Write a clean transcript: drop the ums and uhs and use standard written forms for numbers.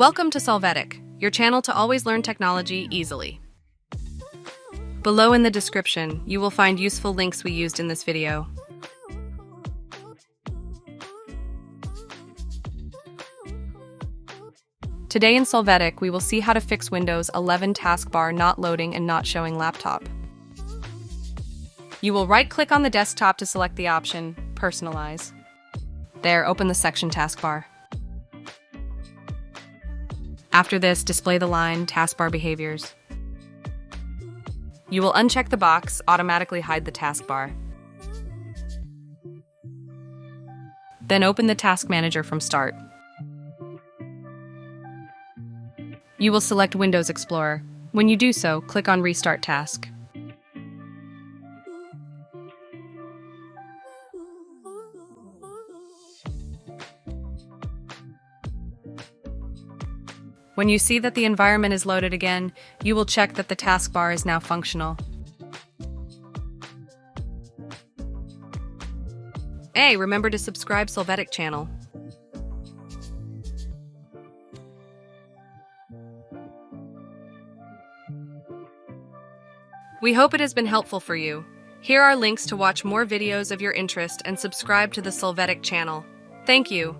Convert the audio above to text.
Welcome to Solvetic, your channel to always learn technology easily. Below in the description, you will find useful links we used in this video. Today in Solvetic, we will see how to fix Windows 11 taskbar not loading and not showing laptop. You will right-click on the desktop to select the option, Personalize. There, open the section taskbar. After this, display the line Taskbar Behaviors. You will uncheck the box, Automatically hide the taskbar. Then open the Task Manager from Start. You will select Windows Explorer. When you do so, click on Restart Task. When you see that the environment is loaded again, you will check that the taskbar is now functional. Hey, remember to subscribe Solvetic channel. We hope it has been helpful for you. Here are links to watch more videos of your interest and subscribe to the Solvetic channel. Thank you.